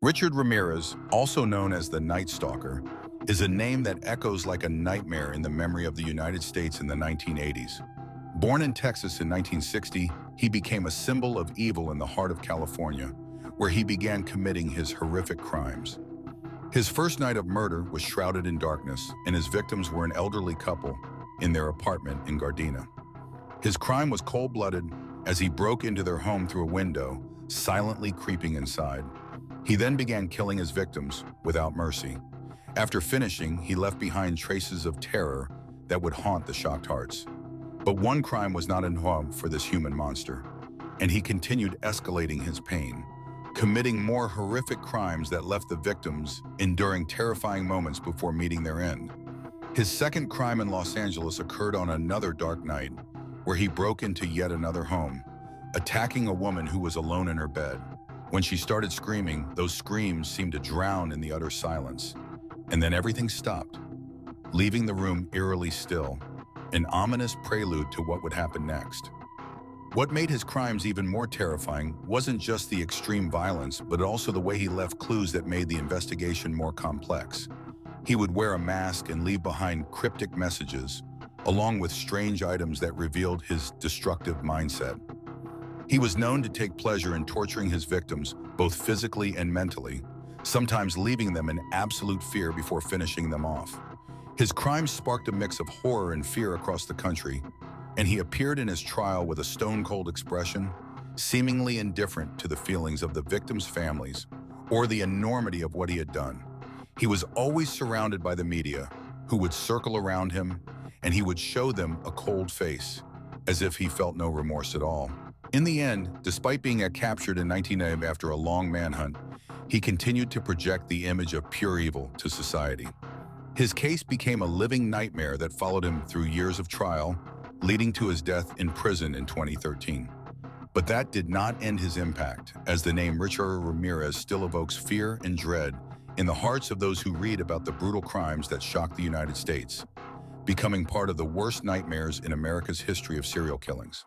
Richard Ramirez, also known as the Night Stalker, is a name that echoes like a nightmare in the memory of the United States in the 1980s. Born in Texas in 1960, he became a symbol of evil in the heart of California, where he began committing his horrific crimes. His first night of murder was shrouded in darkness, and his victims were an elderly couple in their apartment in Gardena. His crime was cold-blooded as he broke into their home through a window, silently creeping inside. He then began killing his victims without mercy. After finishing, he left behind traces of terror that would haunt the shocked hearts. But one crime was not enough for this human monster, and he continued escalating his pain, committing more horrific crimes that left the victims enduring terrifying moments before meeting their end. His second crime in Los Angeles occurred on another dark night, where he broke into yet another home, attacking a woman who was alone in her bed. When she started screaming, those screams seemed to drown in the utter silence. And then everything stopped, leaving the room eerily still, an ominous prelude to what would happen next. What made his crimes even more terrifying wasn't just the extreme violence, but also the way he left clues that made the investigation more complex. He would wear a mask and leave behind cryptic messages, along with strange items that revealed his destructive mindset. He was known to take pleasure in torturing his victims, both physically and mentally, sometimes leaving them in absolute fear before finishing them off. His crimes sparked a mix of horror and fear across the country, and he appeared in his trial with a stone-cold expression, seemingly indifferent to the feelings of the victims' families or the enormity of what he had done. He was always surrounded by the media, who would circle around him, and he would show them a cold face, as if he felt no remorse at all. In the end, despite being captured in 1990 after a long manhunt, he continued to project the image of pure evil to society. His case became a living nightmare that followed him through years of trial, leading to his death in prison in 2013. But that did not end his impact, as the name Richard Ramirez still evokes fear and dread in the hearts of those who read about the brutal crimes that shocked the United States, becoming part of the worst nightmares in America's history of serial killings.